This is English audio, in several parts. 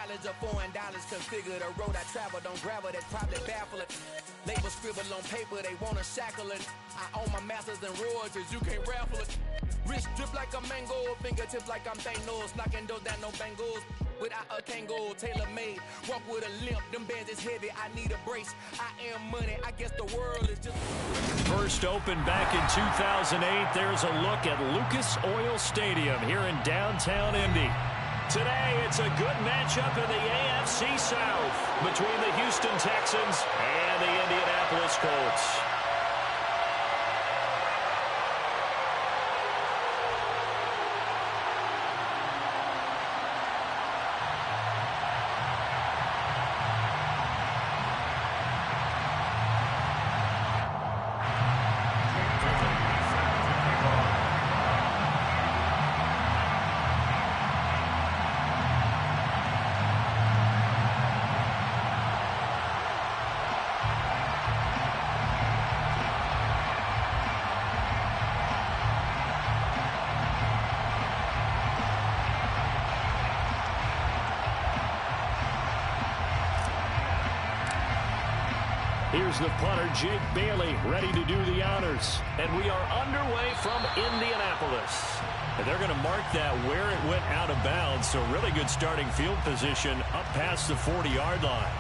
knowledge of foreign dollars configure the road I travel. Don't gravel, that probably baffle it. Label scribble on paper, they wanna shackle it. I own my masters and royalties, you can't raffle it. Wrist drip like a mango, fingertips like I'm Thanos. Knocking those down, no bangles. Without a Kango, tailor-made. Walk with a limp, them bands is heavy, I need a brace. I am money, I guess the world is just... First opened back in 2008, there's a look at Lucas Oil Stadium here in downtown Indy. Today, it's a good matchup in the AFC South between the Houston Texans and the Indianapolis Colts. Here's the punter, Jake Bailey, ready to do the honors. And we are underway from Indianapolis. And they're going to mark that where it went out of bounds. So really good starting field position up past the 40-yard line.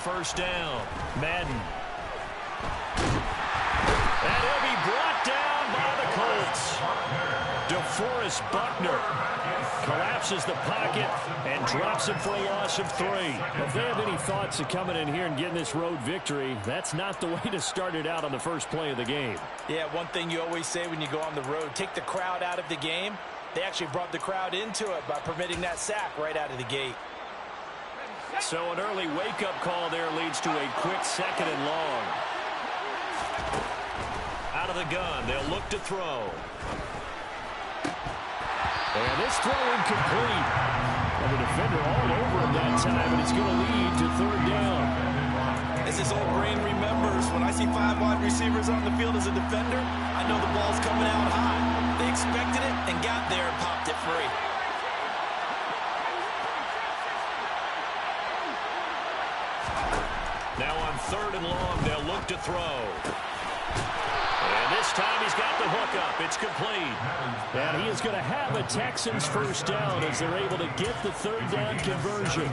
First down, Madden. And he'll be brought down by the Colts. DeForest Buckner collapses the pocket and drops him for a loss of 3. If they have any thoughts of coming in here and getting this road victory, that's not the way to start it out on the first play of the game. Yeah, one thing you always say when you go on the road, take the crowd out of the game. They actually brought the crowd into it by permitting that sack right out of the gate. So an early wake-up call there leads to a quick 2nd and long. Out of the gun, they'll look to throw. And this throw incomplete. And the defender all over him that time, and it's going to lead to 3rd down. As his old brain remembers, when I see 5 wide receivers on the field as a defender, I know the ball's coming out high. They expected it and got there and popped it free. Now on 3rd and long, they'll look to throw. And this time he's got the hook up. It's complete. And he is going to have a Texans first down as they're able to get the 3rd down conversion.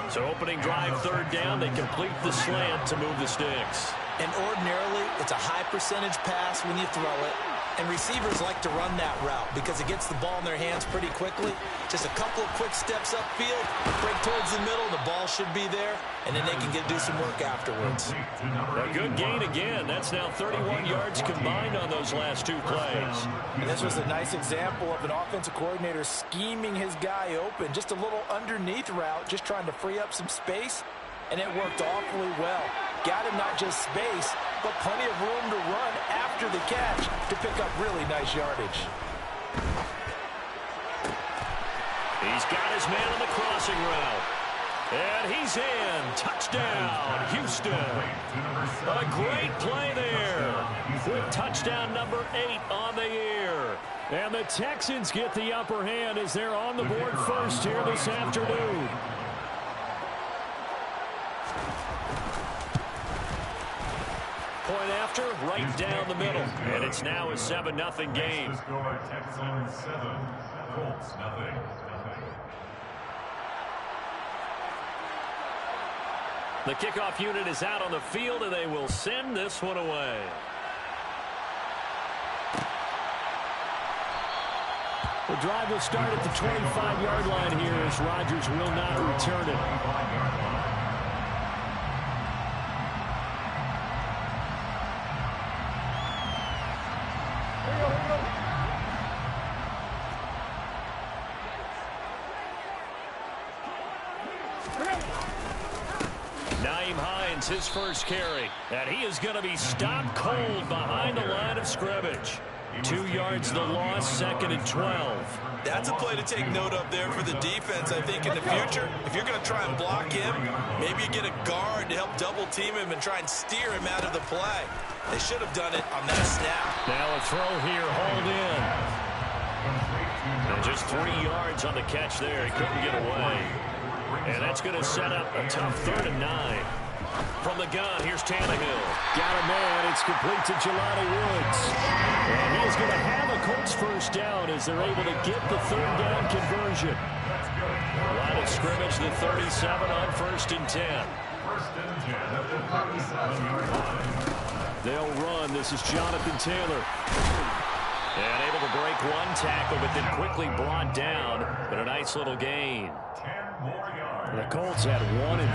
So opening drive 3rd down, they complete the slant to move the sticks. And ordinarily, it's a high percentage pass when you throw it. And receivers like to run that route because it gets the ball in their hands pretty quickly. Just a couple of quick steps upfield, break towards the middle, the ball should be there, and then they can do some work afterwards. A good gain again. That's now 31 yards combined on those last 2 plays. And this was a nice example of an offensive coordinator scheming his guy open. Just a little underneath route, just trying to free up some space, and it worked awfully well. Got him not just space, but plenty of room to run after the catch to pick up really nice yardage. He's got his man on the crossing route. And he's in. Touchdown, Houston. A great play there. With touchdown number 8 on the year. And the Texans get the upper hand as they're on the board first here this afternoon. Point after, right down the middle. And it's now a 7-0 game. Texans 7, Colts 0. The kickoff unit is out on the field, and they will send this one away. The drive will start at the 25-yard line here as Rodgers will not return it. Nyheim Hines, his first carry. And he is going to be stopped cold behind the line of scrimmage. 2 yards the loss, 2nd and 12. That's a play to take note of there for the defense. I think in the future, if you're going to try and block him, maybe you get a guard to help double-team him and try and steer him out of the play. They should have done it on that snap. Now a throw here, hauled in. And just 3 yards on the catch there. He couldn't get away. And that's going to set up a tough 3rd and 9. From the gun, here's Tannehill. Got a man. It's complete to Jelani Woods. And he is going to have a Colts first down as they're able to get the 3rd down conversion. Line of scrimmage, the 37 on 1st and 10. 1st and 10 at the 37-yard line. They'll run. This is Jonathan Taylor. And able to break one tackle, but then quickly brought down. But a nice little gain. 10 more yards. The Colts had 1 and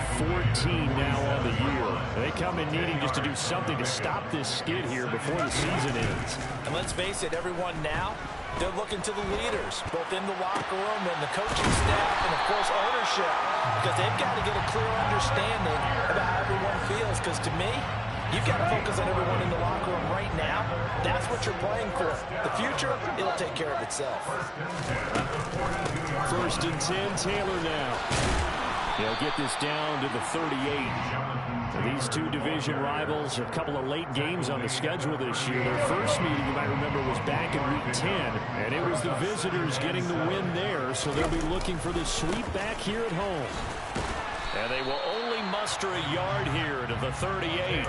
14 now on the year. They come in needing just to do something to stop this skid here before the season ends. And let's face it, everyone now, they're looking to the leaders, both in the locker room and the coaching staff and, of course, ownership, because they've got to get a clear understanding about how everyone feels, because to me, you've got to focus on everyone in the locker room right now. That's what you're playing for. The future, it'll take care of itself. 1st and 10, Taylor now. He'll get this down to the 38. These two division rivals, a couple of late games on the schedule this year. Their first meeting, you might remember, was back in Week 10, and it was the visitors getting the win there, so they'll be looking for the sweep back here at home. And they will only muster a yard here to the 38.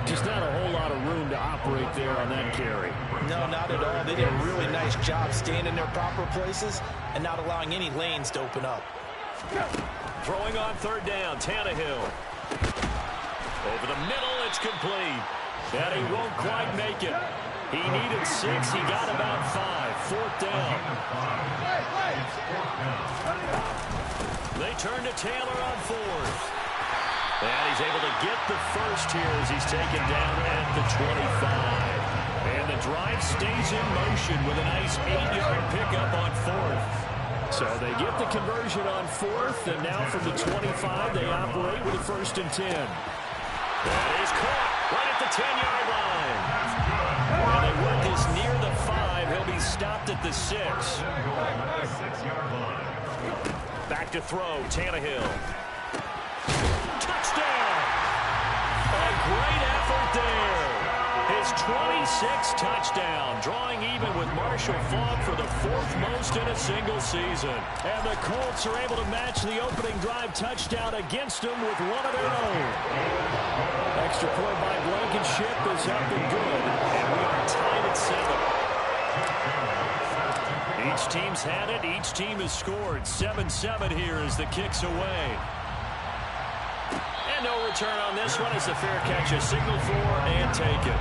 Just not a whole lot of room to operate there on that carry. No, not at all. They did a really nice job staying in their proper places and not allowing any lanes to open up. Throwing on 3rd down, Tannehill. Over the middle, it's complete. And he won't quite make it. He needed 6. He got about 5. 4th down. They turn to Taylor on 4th. And he's able to get the first here as he's taken down at the 25. And the drive stays in motion with a nice 8-yard pickup on 4th. So they get the conversion on 4th, and now from the 25, they operate with a 1st and 10. That is caught right at the 10-yard line. When they work this near the 5, he'll be stopped at the 6. Back to throw, Tannehill. Touchdown! A great effort there. His 26th touchdown, drawing even with Marshall Faulk for the 4th most in a single season. And the Colts are able to match the opening drive touchdown against them with one of their own. Extra point by Blankenship is up and good, and we are tied at 7. Each team's had it, each team has scored. 7-7 here as the kick's away. And no return on this one as the fair catch is signaled for and taken.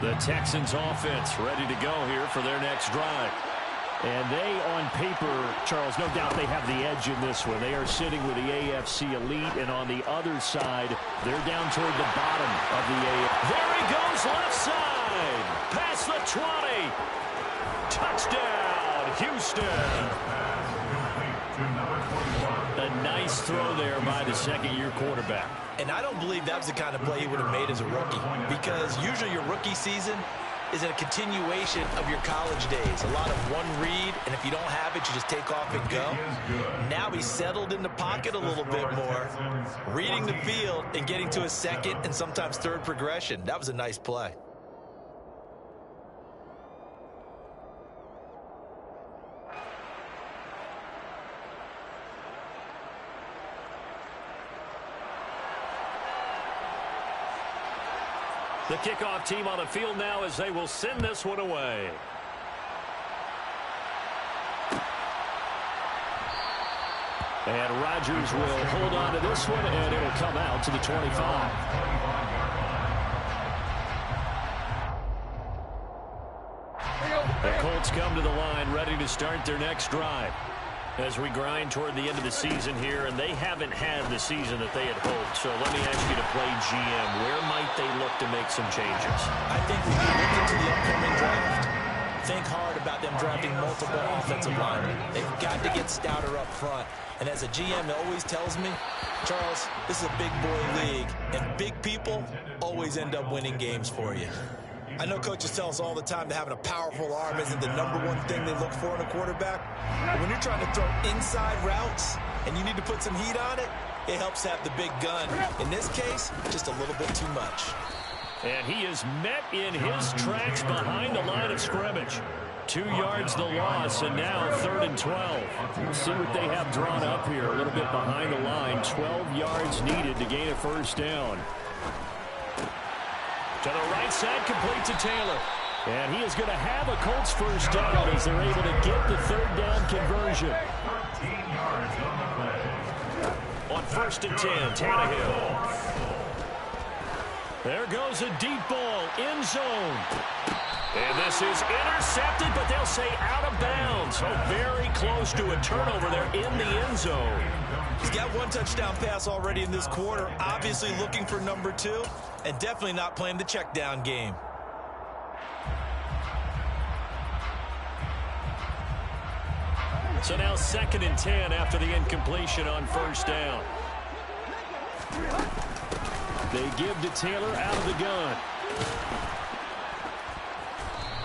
The Texans offense ready to go here for their next drive. And they, on paper, Charles, no doubt they have the edge in this one. They are sitting with the AFC elite, and on the other side, they're down toward the bottom of the AFC. There he goes, left side. Past the 20. Touchdown, Houston. A nice throw there by the second-year quarterback. And I don't believe that was the kind of play he would have made as a rookie, because usually your rookie season is a continuation of your college days. A lot of one read, and if you don't have it, you just take off and go. Now he's settled in the pocket a little bit more, reading the field and getting to a second and sometimes third progression. That was a nice play. The kickoff team on the field now as they will send this one away. And Rodgers will hold on to this one, and it'll come out to the 25. The Colts come to the line ready to start their next drive. As we grind toward the end of the season here, and they haven't had the season that they had hoped. So let me ask you to play GM. Where might they look to make some changes? I think when you look into the upcoming draft, think hard about them drafting multiple offensive linemen. They've got to get stouter up front. And as a GM always tells me, Charles, this is a big boy league, and big people always end up winning games for you. I know coaches tell us all the time that having a powerful arm isn't the #1 thing they look for in a quarterback. But when you're trying to throw inside routes and you need to put some heat on it, it helps have the big gun. In this case, just a little bit too much. And he is met in his tracks behind the line of scrimmage. 2 yards the loss, and now 3rd and 12. We'll see what they have drawn up here. A little bit behind the line. 12 yards needed to gain a first down. To the right side, complete to Taylor. And he is going to have a Colts first down as they're able to get the 3rd down conversion. On 1st and 10, Tannehill. There goes a deep ball, end zone. And this is intercepted, but they'll say out of bounds. So very close to a turnover there in the end zone. He's got 1 touchdown pass already in this quarter, obviously looking for number 2, and definitely not playing the check down game. So now 2nd and 10 after the incompletion on first down. They give to Taylor out of the gun.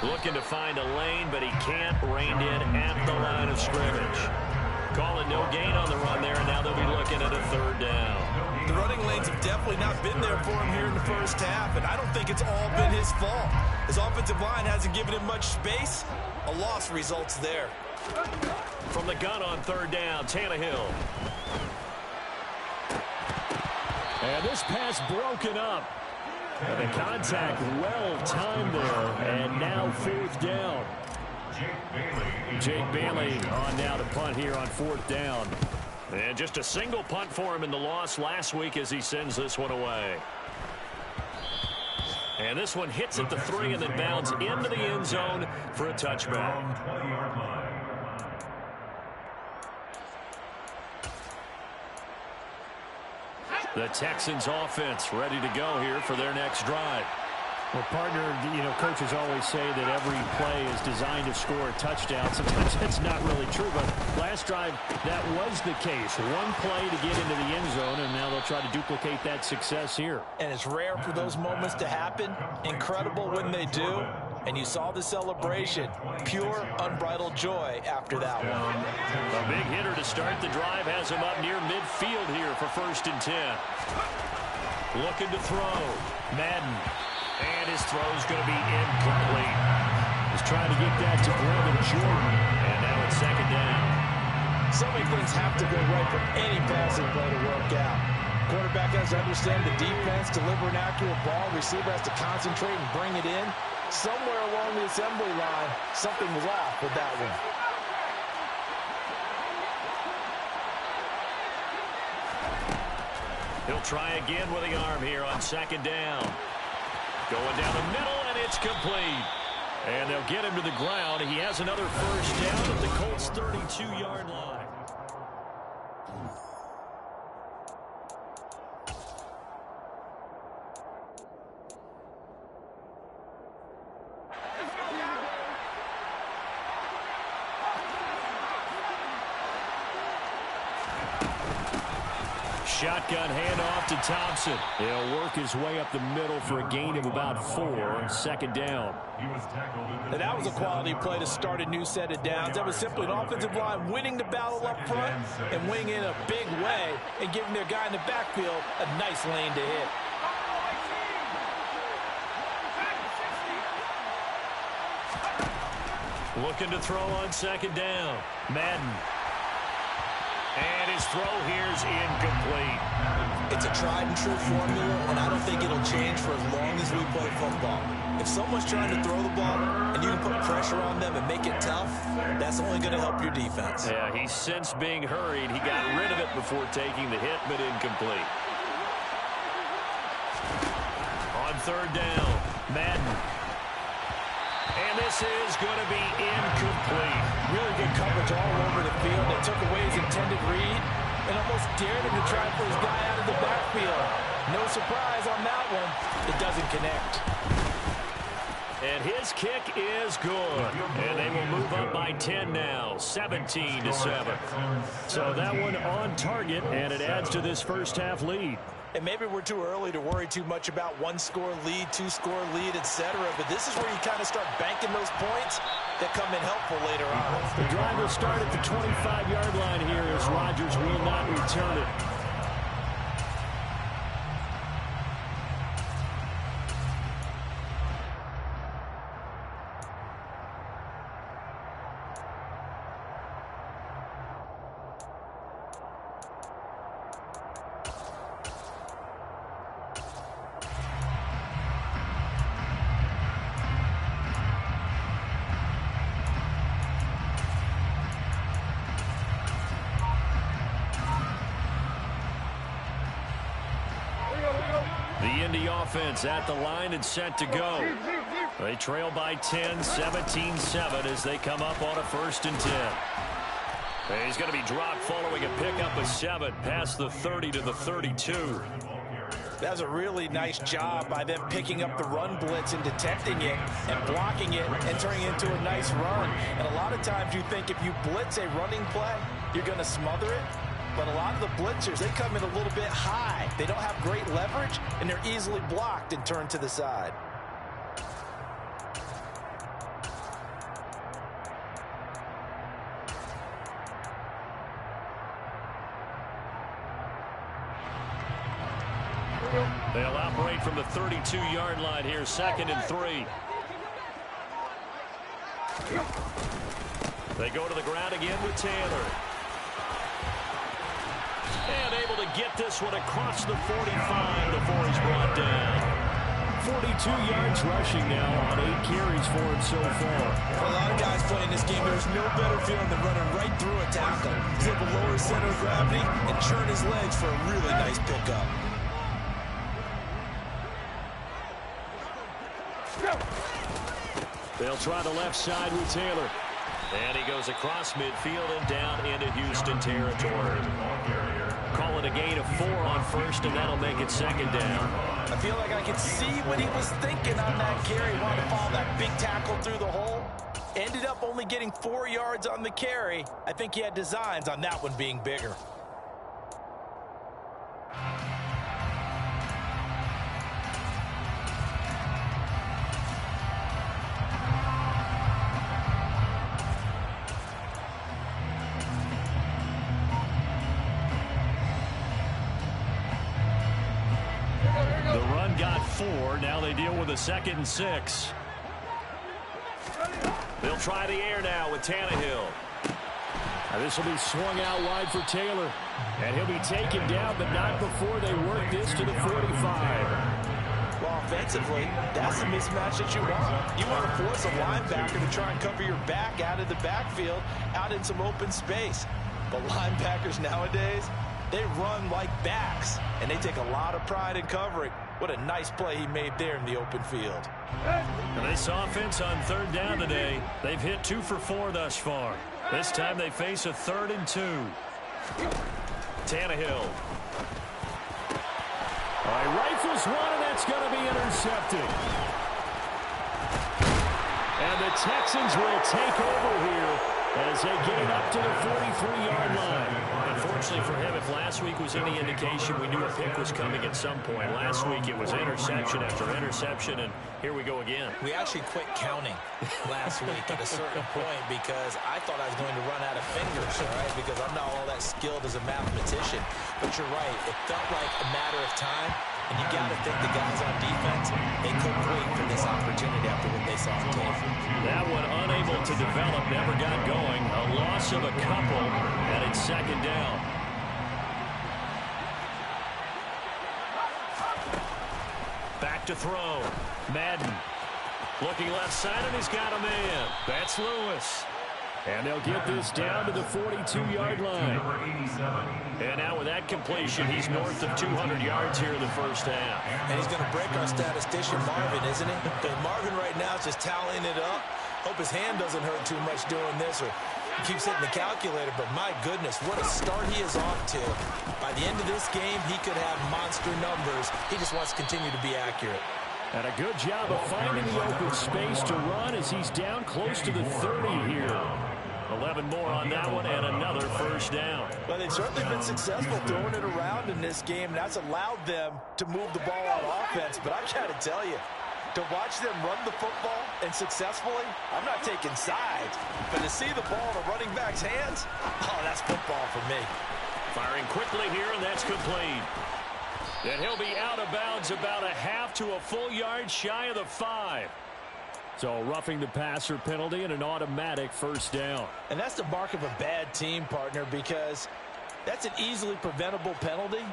Looking to find a lane, but he can't rein in at the line of scrimmage. Calling no gain on the run there, and now they'll be looking at a 3rd down. The running lanes have definitely not been there for him here in the first half, and I don't think it's all been his fault. His offensive line hasn't given him much space. A loss results there. From the gun on 3rd down, Tannehill. And this pass broken up. And the contact well timed there, and now 4th down. Jake Bailey on now to punt here on 4th down. And just a single punt for him in the loss last week as he sends this one away. And this one hits at the 3 and then bounds into the end zone for a touchback. The Texans offense ready to go here for their next drive. Well, partner, coaches always say that every play is designed to score a touchdown. Sometimes that's not really true, but last drive, that was the case. 1 play to get into the end zone, and now they'll try to duplicate that success here. And it's rare for those moments to happen. Incredible when they do. And you saw the celebration. Pure, unbridled joy after that one. A big hitter to start the drive has him up near midfield here for 1st and 10. Looking to throw. Madden. And his throw is going to be incomplete. He's trying to get that to Brandon Jordan. And now it's 2nd down. So many things have to go right for any passing play to work out. Quarterback has to understand the defense, deliver an accurate ball. Receiver has to concentrate and bring it in. Somewhere along the assembly line, something was off with that one. He'll try again with the arm here on 2nd down. Going down the middle, and it's complete. And they'll get him to the ground. He has another first down at the Colts' 32-yard line. Shotgun handoff to Thompson. He'll work his way up the middle for a gain of about 4 on 2nd down. And that was a quality play to start a new set of downs. That was simply an offensive line winning the battle up front and winning in a big way and giving their guy in the backfield a nice lane to hit. Looking to throw on 2nd down. Madden. And his throw here is incomplete. It's a tried-and-true formula, and I don't think it'll change for as long as we play football. If someone's trying to throw the ball and you can put pressure on them and make it tough, that's only going to help your defense. Yeah, he's since being hurried. He got rid of it before taking the hit, but incomplete. On 3rd down, Madden. And And this is going to be incomplete. Really good coverage all over the field. They took away his intended read and almost dared him to try for his guy out of the backfield. No surprise on that one. It doesn't connect. And his kick is good. And they will move up by 10 now, 17-7. So that one on target, and it adds to this first half lead. And maybe we're too early to worry too much about one-score lead, two-score lead, etc. But this is where you kind of start banking those points that come in helpful later on. The drive will start at the 25-yard line here as Rodgers will not return it. The Indy offense at the line and set to go. They trail by 10, 17-7 as they come up on a 1st and 10. He's going to be dropped following a pickup of 7 past the 30 to the 32. That was a really nice job by them picking up the run blitz and detecting it and blocking it and turning it into a nice run. And a lot of times you think if you blitz a running play, you're going to smother it. But a lot of the blitzers, they come in a little bit high. They don't have great leverage, and they're easily blocked and turned to the side. They'll operate from the 32-yard line here, 2nd and 3. They go to the ground again with Taylor. And able to get this one across the 45 before he's brought down. 42 yards rushing now on 8 carries for him so far. For a lot of guys playing this game, there's no better feeling than running right through a tackle. He's able to lower his center of gravity and churn his legs for a really nice pickup. They'll try the left side with Taylor. And he goes across midfield and down into Houston territory. Call it a gain of 4 on 1st, and that'll make it 2nd down. I feel like I could see what he was thinking on that carry. Wanted to follow that big tackle through the hole. Ended up only getting 4 yards on the carry. I think he had designs on that one being bigger. Got 4. Now they deal with a 2nd and 6. They'll try the air now with Tannehill. This will be swung out wide for Taylor. And he'll be taken down, but not before they work this to the 45. Well, offensively, that's the mismatch that you want. You want to force a linebacker to try and cover your back out of the backfield, out in some open space. But linebackers nowadays, they run like backs, and they take a lot of pride in covering. What a nice play he made there in the open field. And this offense on 3rd down today, they've hit 2 for 4 thus far. This time they face a 3rd and 2. Tannehill. All right, rifles one, and that's going to be intercepted. And the Texans will take over here as they get it up to the 43-yard line. Unfortunately for him, if last week was any indication, we knew a pick was coming at some point. Last week it was interception after interception, and here we go again. We actually quit counting last week at a certain point because I thought I was going to run out of fingers, all right, because I'm not all that skilled as a mathematician. But you're right, it felt like a matter of time, and you got to think the guys on defense, they couldn't wait for this opportunity after what they saw on tape. That one unable to develop, never got going. A loss of a couple, and it's 2nd down. Back to throw. Madden. Looking left side, and he's got a man. That's Lewis. And they'll get this down to the 42-yard line. And now with that completion, he's north of 200 yards here in the first half. And he's going to break our statistician Marvin, isn't he? But Marvin right now is just tallying it up. Hope his hand doesn't hurt too much doing this, or he keeps hitting the calculator, but my goodness, what a start he is off to. By the end of this game, he could have monster numbers. He just wants to continue to be accurate. And a good job of finding the open space to run as he's down close to the 30 here. 11 more on that one and another first down. Well, they've certainly been successful throwing it around in this game, and that's allowed them to move the ball on offense. But I've got to tell you, to watch them run the football and successfully, I'm not taking sides, but to see the ball in a running back's hands, oh, that's football for me. Firing quickly here, and that's complete. And he'll be out of bounds about a half to a full yard shy of the 5. So roughing the passer penalty and an automatic first down. And that's the mark of a bad team, partner, because that's an easily preventable penalty,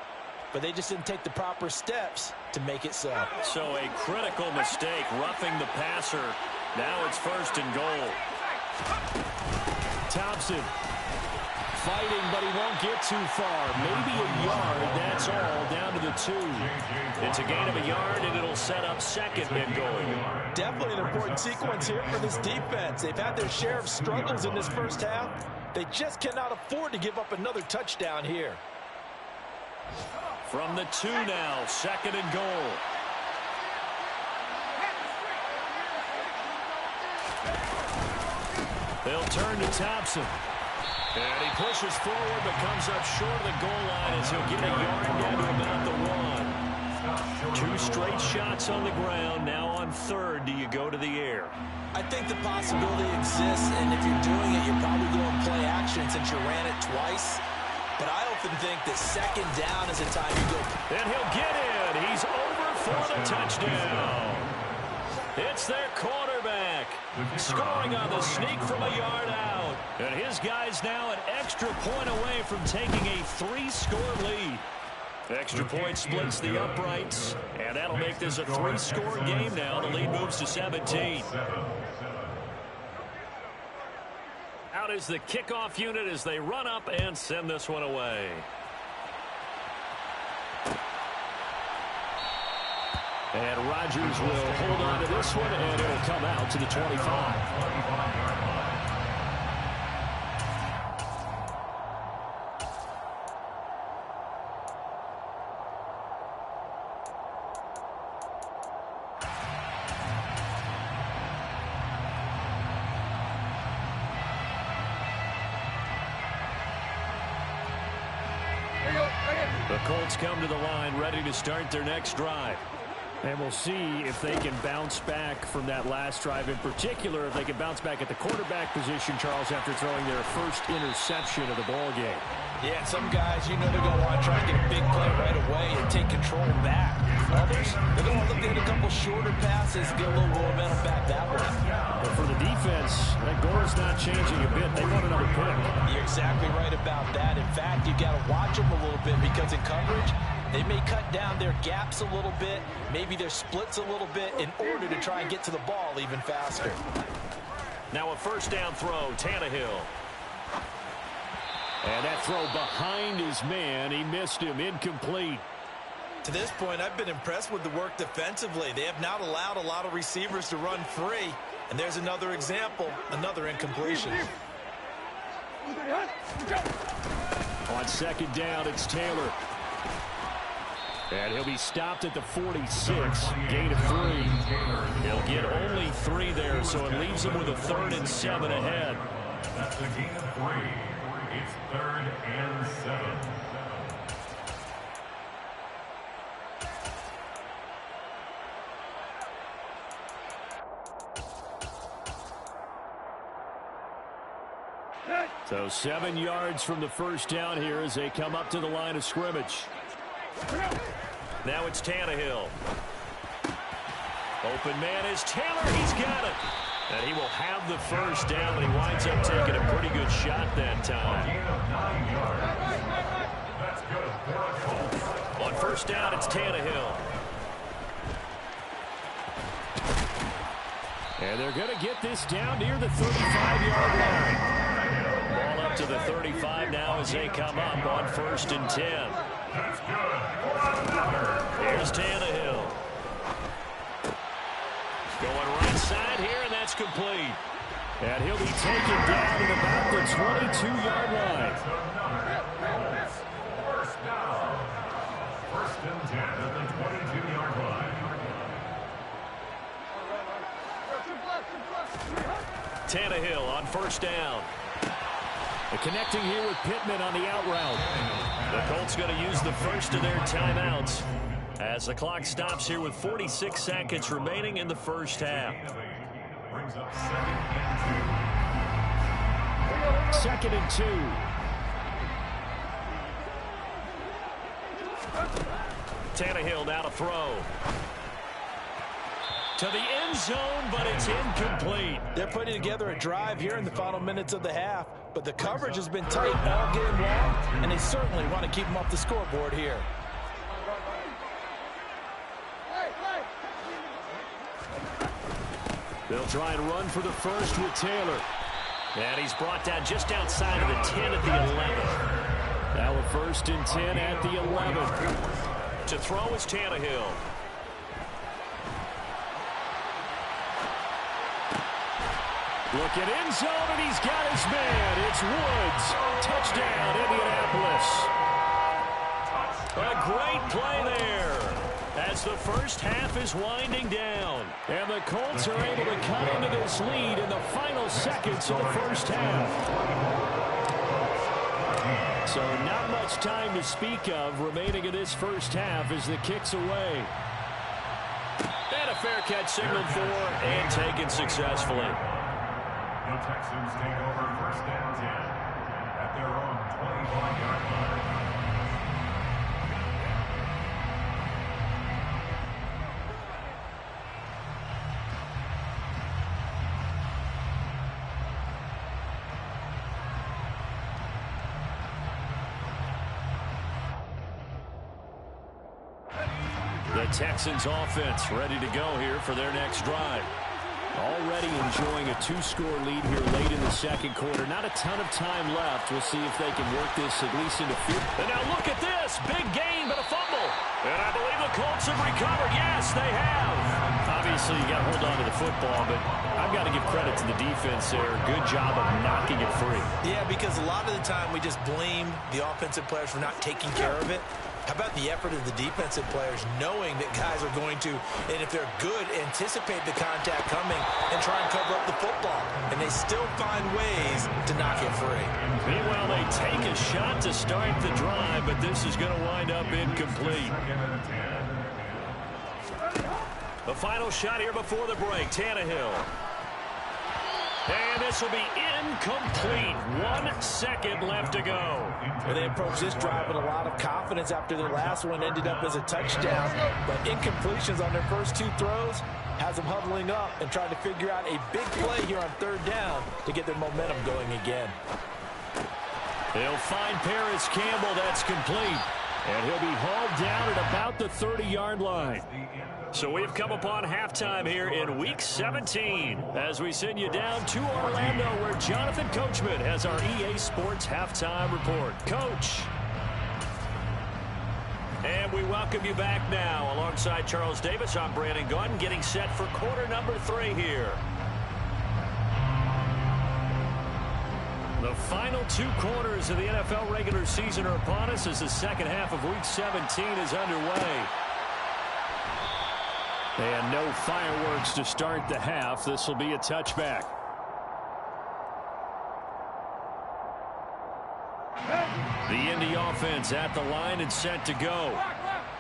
but they just didn't take the proper steps to make it so. So a critical mistake, roughing the passer. Now it's first and goal. Thompson fighting, but he won't get too far. Maybe a yard, that's all, down to the 2. It's a gain of a yard, and it'll set up second and goal. Definitely an important sequence here for this defense. They've had their share of struggles in this first half. They just cannot afford to give up another touchdown here. From the 2 now, second and goal. They'll turn to Thompson. And he pushes forward, but comes up short of the goal line as he'll get a yard down to about the 1. 2 straight shots on the ground. Now on third, do you go to the air? I think the possibility exists, and if you're doing it, you're probably going to play action since you ran it twice. But I often think that second down is the time you go. And he'll get in. He's over for the touchdown. It's their quarterback scoring on the sneak from a yard out. And his guy's now an extra point away from taking a 3-score lead. Extra point splits the uprights, and that'll make this a 3-score game now. The lead moves to 17. Out is the kickoff unit as they run up and send this one away. And Rodgers will hold on to this one, and it'll come out to the 25. The Colts come to the line, ready to start their next drive. And we'll see if they can bounce back from that last drive. In particular, if they can bounce back at the quarterback position, Charles, after throwing their first interception of the ball game. Yeah, some guys, you know they're going to want to try and get a big play right away and take control back. Others, they're going to look at a couple shorter passes, get a little momentum back that way. But for the defense, that goal is not changing a bit. They want another pick. You're exactly right about that. In fact, you've got to watch them a little bit because in coverage, they may cut down their gaps a little bit, maybe their splits a little bit in order to try and get to the ball even faster. Now a first down throw, Tannehill. And that throw behind his man, he missed him, incomplete. To this point, I've been impressed with the work defensively. They have not allowed a lot of receivers to run free. And there's another example, another incompletion. On second down, it's Taylor. And he'll be stopped at the 46, gain of 3. He'll get only 3 there, so it leaves him with a 3rd and 7 ahead. That's a gain of 3. It's 3rd and 7. So 7 yards from the first down here as they come up to the line of scrimmage. Now it's Tannehill. Open man is Taylor. He's got it. And he will have the first down, but he winds up taking a pretty good shot that time. On first down, it's Tannehill. And they're going to get this down near the 35-yard line. Ball up to the 35 now as they come up on 1st and 10. Here's Tannehill. Going right side here, and that's complete. And he'll be taken down at about the 22-yard line. First down. First and 10 at the 22-yard line. Tannehill on first down. And connecting here with Pittman on the out route. The Colts going to use the first of their timeouts as the clock stops here with 46 seconds remaining in the first half. Brings up 2nd and 2. Tannehill now to throw. To the end zone, but it's incomplete. They're putting together a drive here in the final minutes of the half, but the coverage has been tight all game long, and they certainly want to keep them off the scoreboard here. They'll try and run for the first with Taylor. And he's brought down just outside of the 10 at the 11. Now a 1st and 10 at the 11. To throw is Tannehill. Look at end zone, and he's got his man. It's Woods. Touchdown, Indianapolis. A great play there as the first half is winding down. And the Colts are able to cut into this lead in the final seconds of the first half. So not much time to speak of remaining in this first half as the kick's away. And a fair catch signaled for and taken successfully. The Texans take over first and 10 at their own 25-yard line. The Texans offense ready to go here for their next drive. Already enjoying a 2-score lead here late in the second quarter. Not a ton of time left. We'll see if they can work this at least into field. And now look at this. Big gain, but a fumble. And I believe the Colts have recovered. Yes, they have. Obviously, you got to hold on to the football, but I've got to give credit to the defense there. Good job of knocking it free. Yeah, because a lot of the time we just blame the offensive players for not taking care of it. How about the effort of the defensive players knowing that guys are going to, and if they're good, anticipate the contact coming and try and cover up the football. And they still find ways to knock it free. Meanwhile, they take a shot to start the drive, but this is going to wind up incomplete. The final shot here before the break, Tannehill. And this will be incomplete. 1 second left to go. Well, they approached this drive with a lot of confidence after their last one ended up as a touchdown. But incompletions on their first 2 throws has them huddling up and trying to figure out a big play here on 3rd down to get their momentum going again. They'll find Paris Campbell. That's complete. And he'll be hauled down at about the 30-yard line. So we've come upon halftime here in Week 17 as we send you down to Orlando where Jonathan Coachman has our EA Sports Halftime Report. Coach. And we welcome you back now. Alongside Charles Davis, I'm Brandon Gunn getting set for quarter number 3 here. The final 2 quarters of the NFL regular season are upon us as the second half of Week 17 is underway. And no fireworks to start the half. This will be a touchback. The Indy offense at the line and set to go.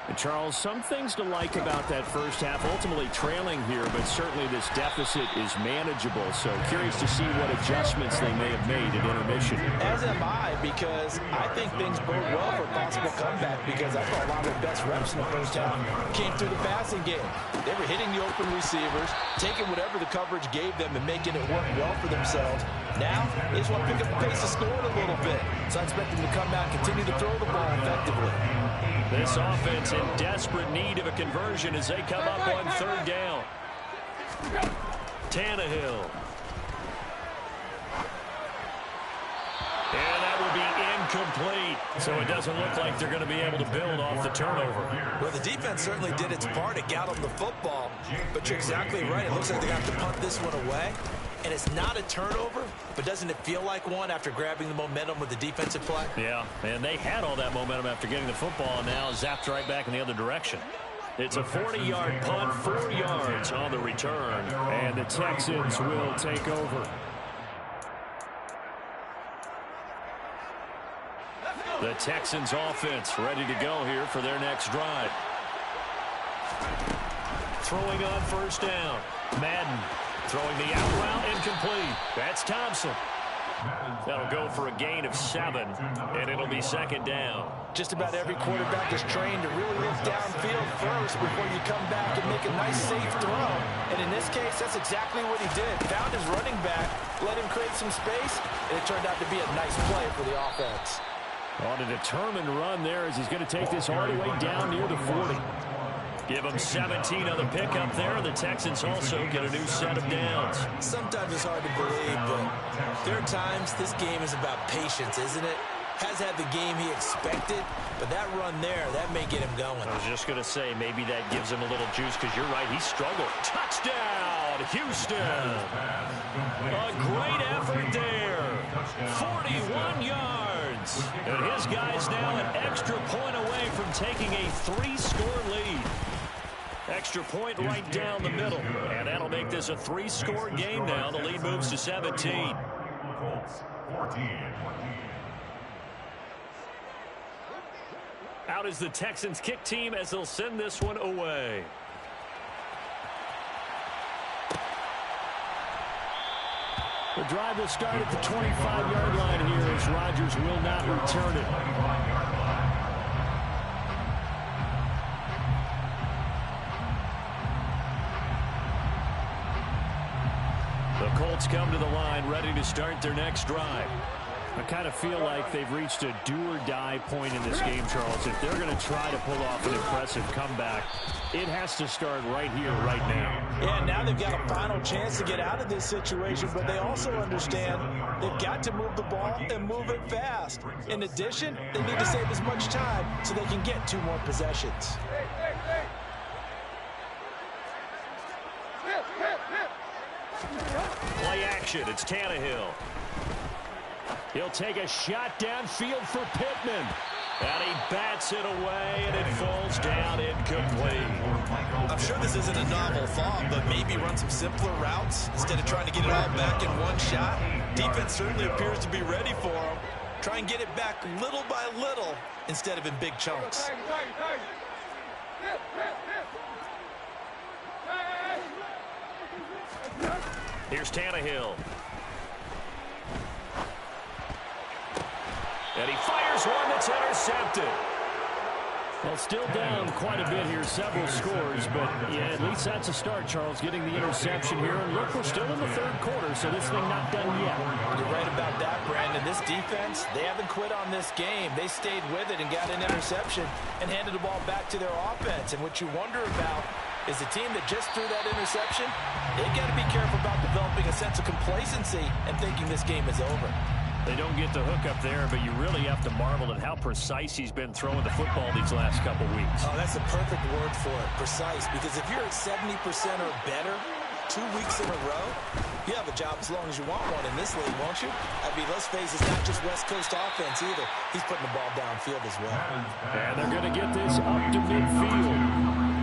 And Charles, some things to like about that first half. Ultimately trailing here, but certainly this deficit is manageable. So curious to see what adjustments they may have made at intermission. As am I, because I think things bode well for a possible comeback, because I thought a lot of the best reps in the first half came through the passing game. They were hitting the open receivers, taking whatever the coverage gave them and making it work well for themselves. Now, they just want to pick up the pace of scoring a little bit. So I expect them to come out and continue to throw the ball effectively. This offense in desperate need of a conversion as they come up on 3rd down. Tannehill. And that will be incomplete. So it doesn't look like they're going to be able to build off the turnover. Well, the defense certainly did its part to get them the football. But you're exactly right. It looks like they're going to have to punt this one away. and it's not a turnover, but doesn't it feel like one after grabbing the momentum with the defensive play? Yeah, and they had all that momentum after getting the football, and now zapped right back in the other direction. It's a 40-yard punt, 4 yards on the return. And the Texans will take over. The Texans offense ready to go here for their next drive. Throwing on first down. Madden throwing the out route incomplete. That's Thompson. That'll go for a gain of 7, and it'll be second down. Just about every quarterback is trained to really look downfield first before you come back and make a nice, safe throw. And in this case, that's exactly what he did. Found his running back, let him create some space, and it turned out to be a nice play for the offense. On a determined run there as he's going to take this all the way down near the 40. Give them 17 on the pickup there, and the Texans also get a new set of downs. Sometimes it's hard to believe, but there are times this game is about patience, isn't it? Has had the game he expected, but that run there, that may get him going. I was just going to say, maybe that gives him a little juice, because you're right, he struggled. Touchdown, Houston! A great effort there. 41 yards. And his guys now an extra point away from taking a 3-score lead. Extra point right down the middle. And that'll make this a 3-score game now. The lead moves to 17. Colts 14. Out is the Texans kick team as they'll send this one away. The drive will start at the 25-yard line here as Rodgers will not return it. The Colts come to the line ready to start their next drive. I kind of feel like they've reached a do-or-die point in this game, Charles. If they're going to try to pull off an impressive comeback, it has to start right here, right now. Yeah, now they've got a final chance to get out of this situation, but they also understand they've got to move the ball and move it fast. In addition, they need to save as much time so they can get 2 more possessions. Play action, it's Tannehill. He'll take a shot downfield for Pittman. And he bats it away, and it falls down incomplete. I'm sure this isn't a novel thought, but maybe run some simpler routes instead of trying to get it all back in one shot. Defense certainly appears to be ready for him. Try and get it back little by little instead of in big chunks. Here's Tannehill. And he fires one that's intercepted. Well, still down quite a bit here, several scores, but yeah, at least that's a start, Charles, getting the interception here. And look, we're still in the 3rd quarter, so this thing not done yet. You're right about that, Brandon. This defense, they haven't quit on this game. They stayed with it and got an interception and handed the ball back to their offense. And what you wonder about is the team that just threw that interception, they got to be careful about developing a sense of complacency and thinking this game is over. They don't get the hook up there, but you really have to marvel at how precise he's been throwing the football these last couple weeks. Oh, that's the perfect word for it, precise, because if you're at 70% or better 2 weeks in a row, you have a job as long as you want one in this league, won't you? I mean, let's face it, it's not just West Coast offense either. He's putting the ball downfield as well. And they're going to get this up to midfield.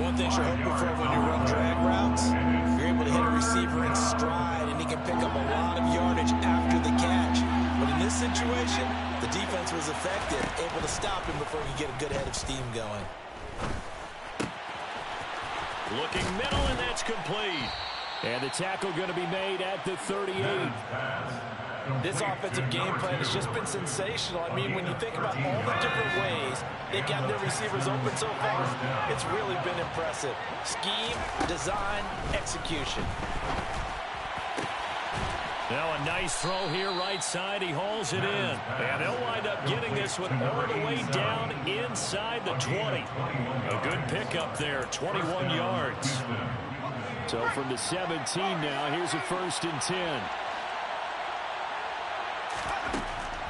One thing you're hoping for when you run drag routes, you're able to hit a receiver in stride, and he can pick up a lot of yardage after the catch. But in this situation, the defense was effective, able to stop him before he could get a good head of steam going. Looking middle, and that's complete. And the tackle going to be made at the 38. This offensive game plan has just been sensational. I mean, when you think about all the different ways they've got their receivers open so far, it's really been impressive. Scheme, design, execution. Now a nice throw here right side. He hauls it in. And they'll wind up getting this one all the way down inside the 20. A good pickup there, 21 yards. So from the 17 now, here's a 1st and 10.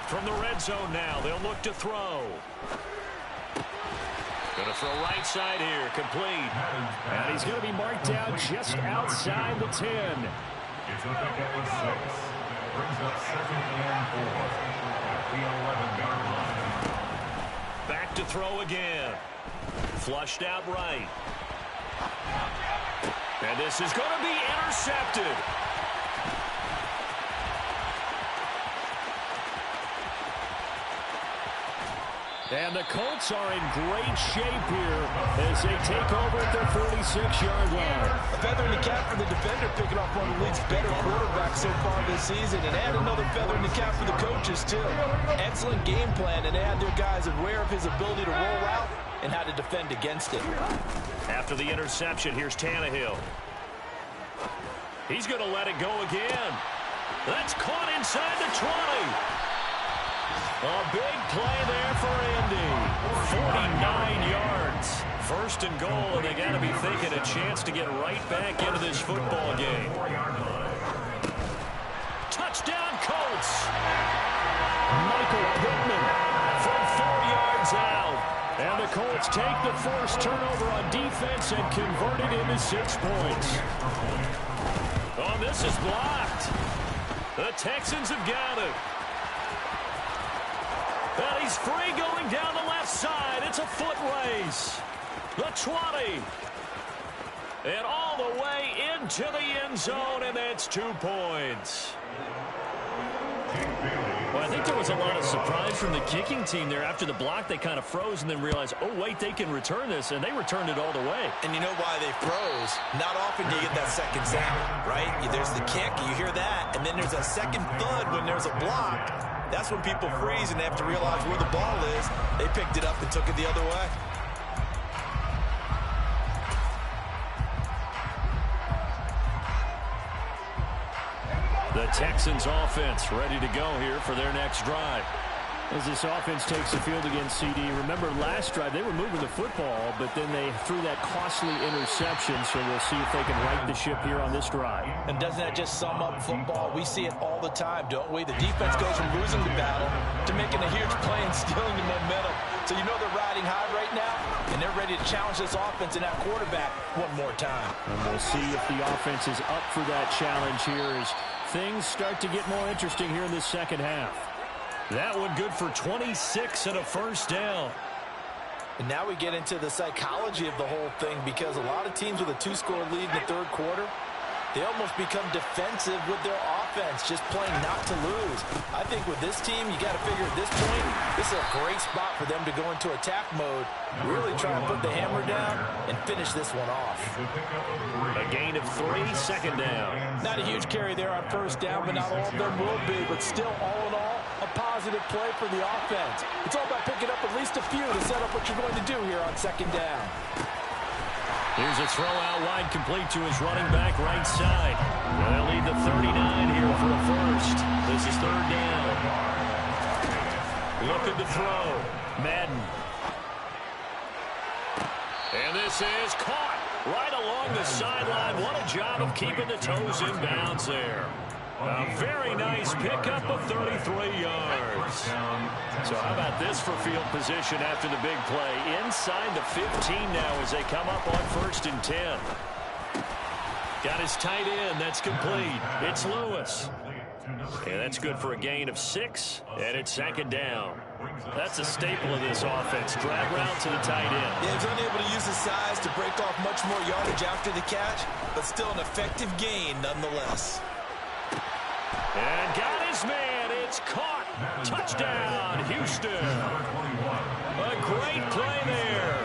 From the red zone now, they'll look to throw. Going to throw right side here, complete. And he's going to be marked down just outside the 10. It's a pickup of 6. Brings up 2nd and 4 at the 11-yard line. Back to throw again. Flushed out right. And this is going to be intercepted. And the Colts are in great shape here as they take over at their 46-yard line. A feather in the cap for the defender, picking off one of the league's better quarterbacks so far this season. And add another feather in the cap for the coaches, too. Excellent game plan, and they had their guys aware of his ability to roll out and how to defend against it. After the interception, here's Tannehill. He's going to let it go again. That's caught inside the 20. A big play there for Indy. 49 yards. First and goal, and they got to be thinking a chance to get right back into this football game. Touchdown, Colts. Michael Pittman from 4 yards out. And the Colts take the first turnover on defense and convert it into 6 points. Oh, this is blocked. The Texans have got it. And he's free going down the left side. It's a foot race. The 20. And all the way into the end zone, and that's 2 points. Well, I think there was a lot of surprise from the kicking team there. After the block, they kind of froze and then realized, oh, wait, they can return this, and they returned it all the way. And you know why they froze? Not often do you get that second sound, right? There's the kick, you hear that, and then there's a second thud when there's a block. That's when people freeze and they have to realize where the ball is. They picked it up and took it the other way. The Texans offense ready to go here for their next drive. As this offense takes the field against CD, remember last drive they were moving the football, but then they threw that costly interception, so we'll see if they can right the ship here on this drive. And doesn't that just sum up football? We see it all the time, don't we? The defense goes from losing the battle to making a huge play and stealing the momentum. So you know they're riding high right now, and they're ready to challenge this offense and that quarterback one more time. And we'll see if the offense is up for that challenge here as things start to get more interesting here in this second half. That one good for 26 and a first down. And now we get into the psychology of the whole thing, because a lot of teams with a 2-score lead in the third quarter, they almost become defensive with their offense, just playing not to lose. I think with this team, you got to figure at this point, this is a great spot for them to go into attack mode, really try and put the hammer down and finish this one off. A gain of 3, second down. Not a huge carry there on first down, but not all of them will be. But still, all in all, a positive play for the offense. It's all about picking up at least a few to set up what you're going to do here on second down. Here's a throw out wide, complete to his running back right side. They'll lead the 39 here for a first. This is third down. Looking to throw. Madden. And this is caught right along the sideline. What a job of keeping the toes in bounds there. A very nice pickup of 33 yards. So how about this for field position after the big play? Inside the 15 now as they come up on 1st and 10. Got his tight end. That's complete. It's Lewis. And that's good for a gain of 6, and it's second down. That's a staple of this offense. Drag route to the tight end. Yeah, he's unable to use his size to break off much more yardage after the catch, but still an effective gain nonetheless. And got his man. It's caught. Touchdown, Houston. A great play there.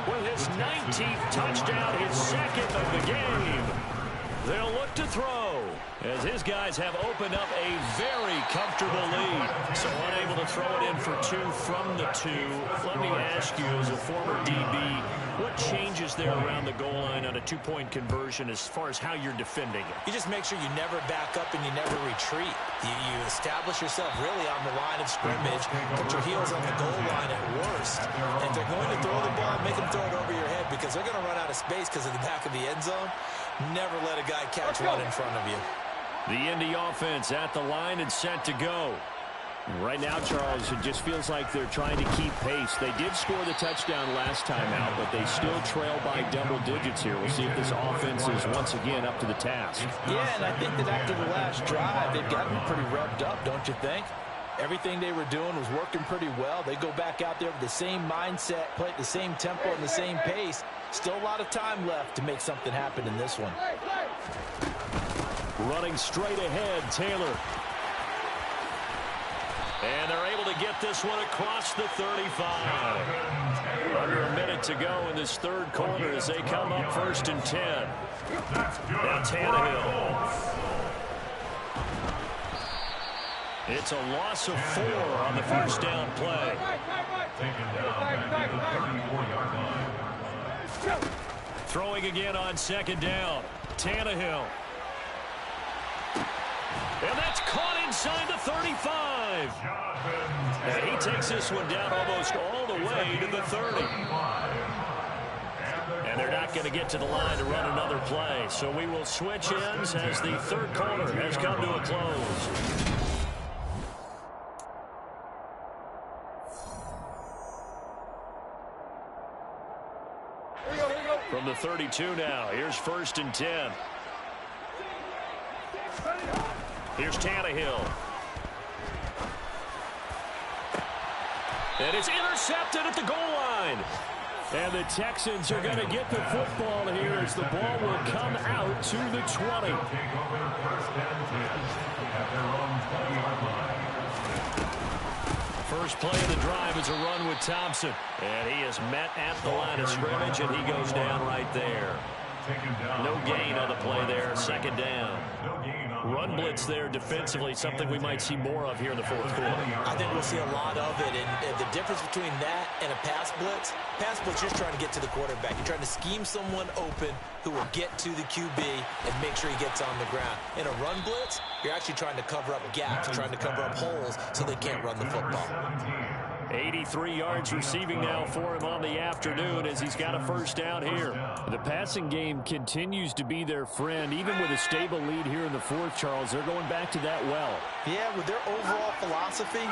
With his 19th touchdown, his second of the game. They'll look to throw as his guys have opened up a very comfortable lead. So unable to throw it in for 2 from the 2. Let me ask you, as a former DB, what changes there around the goal line on a 2-point conversion as far as how you're defending it? You just make sure you never back up and you never retreat. You establish yourself really on the line of scrimmage, put your heels on the goal line at worst. And if they're going to throw the ball, make them throw it over your head, because they're going to run out of space because of the back of the end zone. Never let a guy catch one in front of you. The Indy offense at the line and set to go. Right now, Charles, it just feels like they're trying to keep pace. They did score the touchdown last time out, but they still trail by double digits here. We'll see if this offense is once again up to the task. Yeah, and I think that after the last drive, they've gotten pretty revved up, don't you think? Everything they were doing was working pretty well. They go back out there with the same mindset, play at the same tempo and the same pace. Still a lot of time left to make something happen in this one. Running straight ahead, Taylor. And they're able to get this one across the 35. Under a minute to go in this third quarter as they come up 1st and 10. Now Tannehill. It's a loss of 4 on the first down play. Throwing again on 2nd down. Tannehill. And that's caught inside the 35. And he takes this one down almost all the way to the 30. And they're not going to get to the line to run another play. So we will switch ends as the third quarter has come to a close. From the 32 now, here's 1st and 10. Here's Tannehill. And it's intercepted at the goal line. And the Texans are going to get the football here as the ball will come out to the 20. First play of the drive is a run with Thompson. And he is met at the line of scrimmage, and he goes down right there. No gain on the play there, 2nd down. Run blitz there defensively, something we might see more of here in the fourth quarter. I think we'll see a lot of it, and the difference between that and a pass blitz, you're just trying to get to the quarterback. You're trying to scheme someone open who will get to the QB and make sure he gets on the ground. In a run blitz, you're actually trying to cover up gaps, trying to cover up holes so they can't run the football. 83 yards receiving now for him on the afternoon as he's got a first down here. The passing game continues to be their friend. Even with a stable lead here in the fourth, Charles, they're going back to that well. Yeah, with their overall philosophy,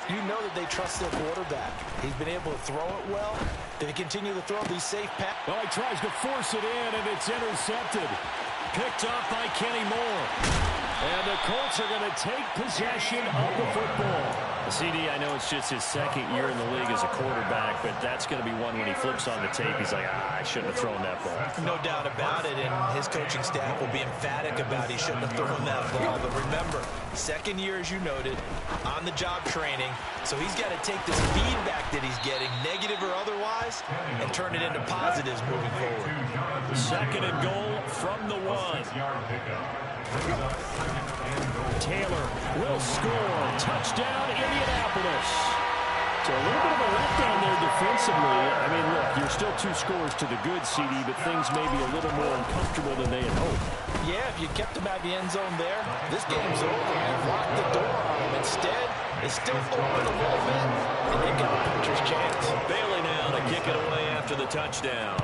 you know that they trust their quarterback. He's been able to throw it well. They continue to throw these safe passes. Well, he tries to force it in, and it's intercepted. Picked up by Kenny Moore. And the Colts are going to take possession of the football. CD, I know it's just his 2nd year in the league as a quarterback, but that's going to be one when he flips on the tape. He's like, I shouldn't have thrown that ball. No doubt about it, and his coaching staff will be emphatic about he shouldn't have thrown that ball. But remember, 2nd year, as you noted, on-the-job training, so he's got to take this feedback that he's getting, negative or otherwise, and turn it into positives moving forward. 2nd and goal from the 1. Taylor will score. Touchdown, Indianapolis. So a little bit of a letdown there defensively. I mean, look, you're still 2 scores to the good, CD, but things may be a little more uncomfortable than they had hoped. Yeah, if you kept them at the end zone there, this game's over, man. Lock the door on them. Instead, it's still open a little bit, and they got a puncher's chance. Bailey now to kick it away after the touchdown.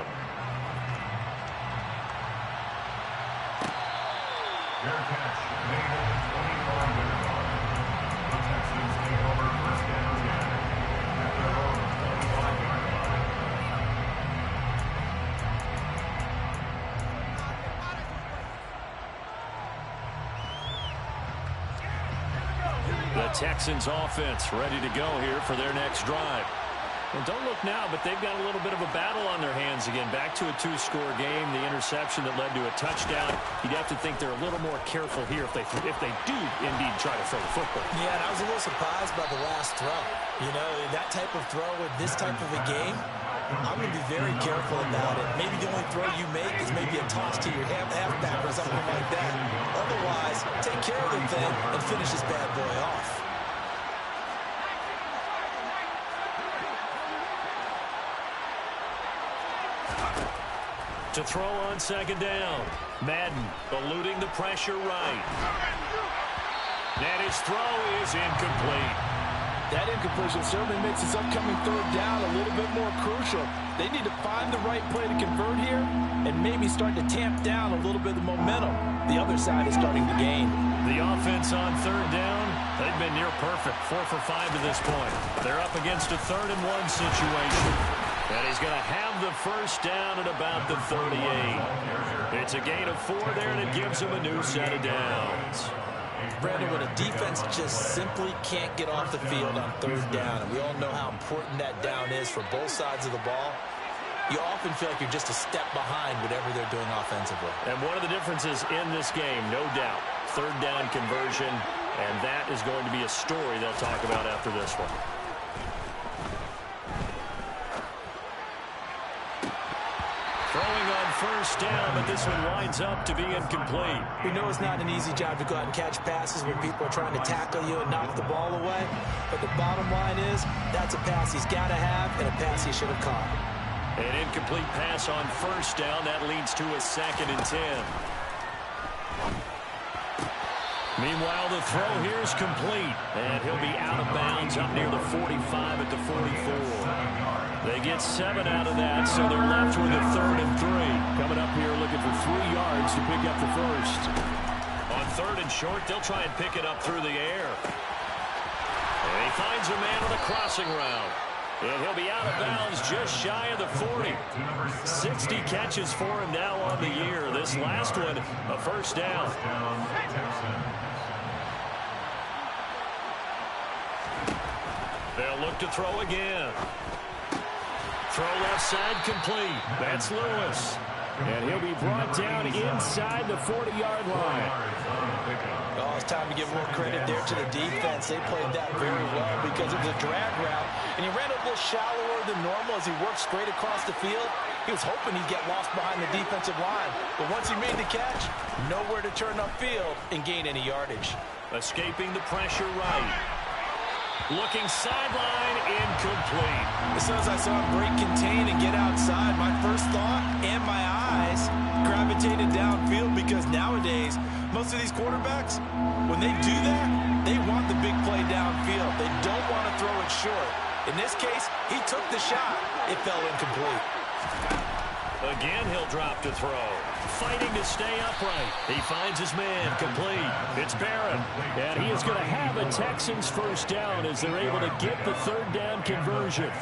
Their catch made at the 24-yard line. The Texans take over 1st and 10 at their own 25-yard line. The Texans offense ready to go here for their next drive. Well, don't look now, but they've got a little bit of a battle on their hands again. Back to a 2-score game. The interception that led to a touchdown. You'd have to think they're a little more careful here if they do indeed try to throw the football. Yeah, and I was a little surprised by the last throw. You know, that type of throw in this type of a game, I'm going to be very careful about it. Maybe the only throw you make is maybe a toss to your halfback or something like that. Otherwise, take care of the thing and finish this bad boy off. To throw on 2nd down. Madden eluding the pressure right. And his throw is incomplete. That incompletion certainly makes this upcoming third down a little bit more crucial. They need to find the right play to convert here and maybe start to tamp down a little bit of momentum. The other side is starting to gain. The offense on third down, they've been near perfect. 4 for 5 to this point. They're up against a 3rd-and-1 situation. And he's going to have the first down at about the 38. It's a gain of 4 there, and it gives him a new set of downs. Brandon, when a defense just simply can't get off the field on third down, and we all know how important that down is for both sides of the ball, you often feel like you're just a step behind whatever they're doing offensively. And one of the differences in this game, no doubt, third down conversion, and that is going to be a story they'll talk about after this one. Throwing on first down, but this one winds up to be incomplete. We know it's not an easy job to go out and catch passes when people are trying to tackle you and knock the ball away. But the bottom line is, that's a pass he's got to have and a pass he should have caught. An incomplete pass on first down. That leads to a 2nd and 10. Meanwhile, the throw here is complete. And he'll be out of bounds up near the 45 at the 44. They get 7 out of that, so they're left with a 3rd and 3. Coming up here looking for 3 yards to pick up the first. On 3rd and short, they'll try and pick it up through the air. And he finds a man on the crossing route. And he'll be out of bounds just shy of the 40. 60 catches for him now on the year. This last one, a first down. They'll look to throw again. Throw left side complete. That's Lewis. And he'll be brought down inside the 40-yard line. Oh, it's time to give more credit there to the defense. They played that very well because it was a drag route, and he ran a little shallower than normal as he worked straight across the field. He was hoping he'd get lost behind the defensive line, but once he made the catch, nowhere to turn upfield and gain any yardage. Escaping the pressure right. Looking sideline, incomplete. As soon as I saw him break contain and get outside, my first thought and my eyes gravitated downfield because nowadays, most of these quarterbacks, when they do that, they want the big play downfield. They don't want to throw it short. In this case, he took the shot. It fell incomplete. Again, he'll drop to throw. Fighting to stay upright. He finds his man, complete. It's Barrett. And he is going to have a Texans first down as they're able to get the 3rd down conversion.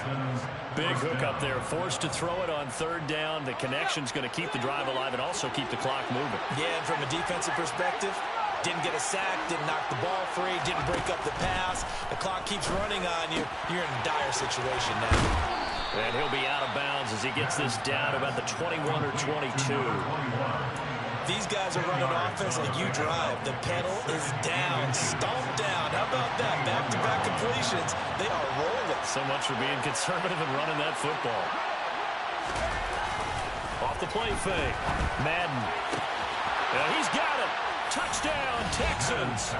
Big hook up there, forced to throw it on 3rd down. The connection's going to keep the drive alive and also keep the clock moving. Yeah, and from a defensive perspective, didn't get a sack, didn't knock the ball free, didn't break up the pass. The clock keeps running on you. You're in a dire situation now. And he'll be out of bounds as he gets this down about the 21 or 22. These guys are running offense like you drive. The pedal is down, stomped down. How about that? Back-to-back completions. They are rolling. So much for being conservative and running that football. Off the play fake. Madden. And he's got it. Touchdown, Texans.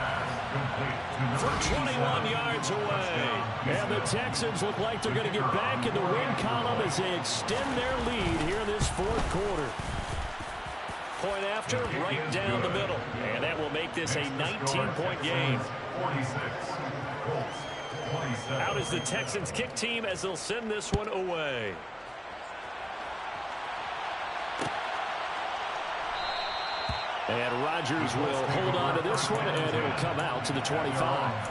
For 21 yards away. And the Texans look like they're going to get back in the win column as they extend their lead here in this 4th quarter. Point after, right down the middle. And that will make this a 19-point game. Out is the Texans kick team as they'll send this one away. And Rodgers will hold on to this one, and it'll come out to the 25.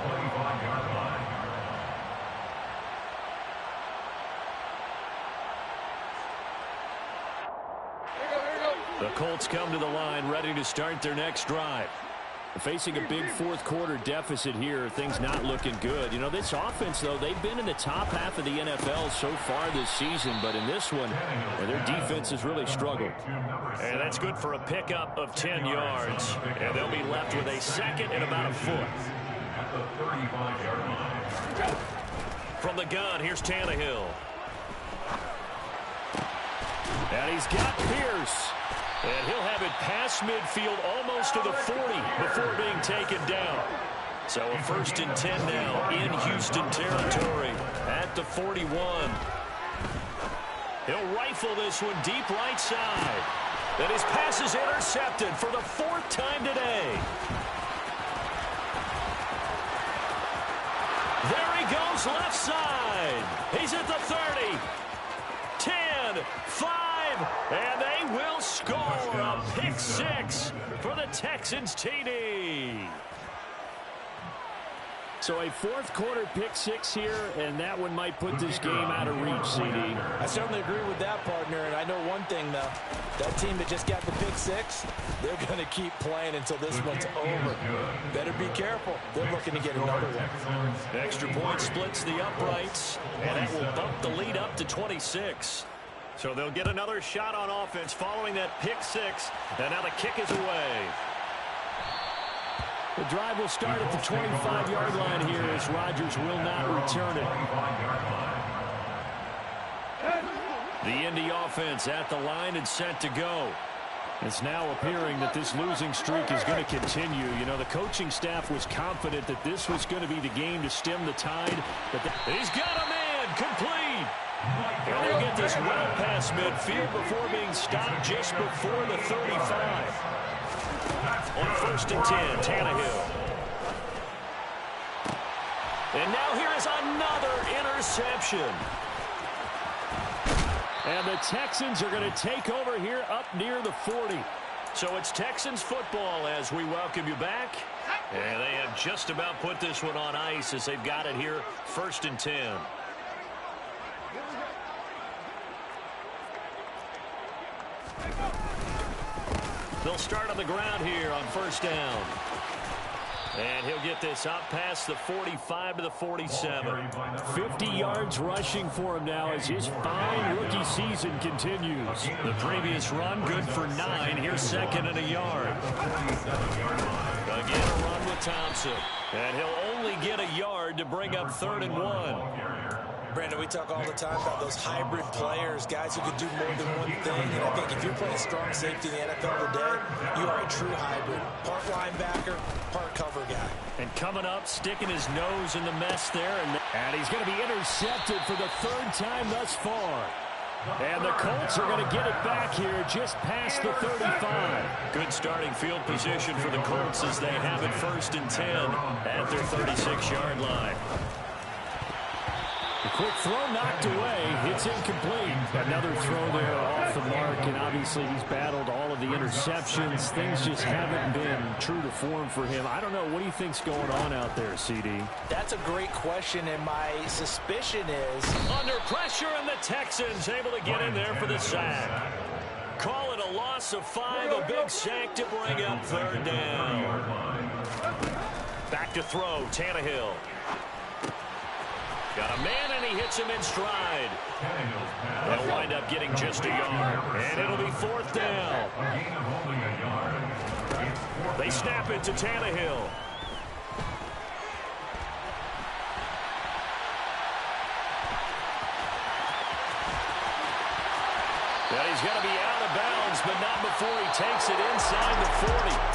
The Colts come to the line ready to start their next drive. Facing a big 4th quarter deficit here, things not looking good. You know, this offense, though, they've been in the top half of the NFL so far this season, but in this one, their defense has really struggled. And that's good for a pickup of 10 yards. And they'll be left with a 2nd and about a foot. From the gun, here's Tannehill. And he's got Pierce. And he'll have it past midfield almost to the 40 before being taken down. So a 1st and 10 now in Houston territory at the 41. He'll rifle this one deep right side. And his pass is intercepted for the 4th time today. There he goes Looks left side. He's at the 30. 10, 5, and they will score a pick six for the Texans TD. So a fourth quarter pick six here, and that one might put this game out of reach, CD. I certainly agree with that, partner, and I know one thing, though. That team that just got the pick six, they're going to keep playing until this one's over. Better be careful. They're looking to get another one. Extra point splits the uprights, and that will bump the lead up to 26. So they'll get another shot on offense following that pick six, and now the kick is away. The drive will start at the 25-yard line here as Rodgers will not return it. The Indy offense at the line and set to go. It's now appearing that this losing streak is going to continue. You know, the coaching staff was confident that this was going to be the game to stem the tide. But he's got a man complete. And he'll get this well past midfield before being stopped just before the 35. On 1st and 10, Tannehill. And now here is another interception. And the Texans are going to take over here up near the 40. So it's Texans football as we welcome you back. And they have just about put this one on ice as they've got it here 1st and 10. They'll start on the ground here on 1st down. And he'll get this up past the 45 to the 47. 50 yards rushing for him now as his fine rookie season continues. The previous run good for 9. Here's 2nd and a yard. Again, a run with Thompson. And he'll only get a yard to bring up 3rd and 1. Brandon, we talk all the time about those hybrid players, guys who can do more than one thing. And I think if you're playing strong safety in the NFL today, you are a true hybrid. Part linebacker, part cover guy. And coming up, sticking his nose in the mess there. And he's going to be intercepted for the 3rd time thus far. And the Colts are going to get it back here just past the 35. Good starting field position for the Colts as they have it 1st and 10 at their 36-yard line. A quick throw knocked away. It's incomplete. Another throw there off the mark, and obviously he's battled all of the interceptions. Things just haven't been true to form for him. I don't know. What do you think's going on out there, CD? That's a great question, and my suspicion is... Under pressure, and the Texans able to get in there for the sack. Call it a loss of 5, a big sack to bring up 3rd down. Back to throw, Tannehill. Got a man, and he hits him in stride. They'll wind up getting just a yard. And it'll be 4th down. They snap it to Tannehill. And he's going to be out of bounds, but not before he takes it inside the 40.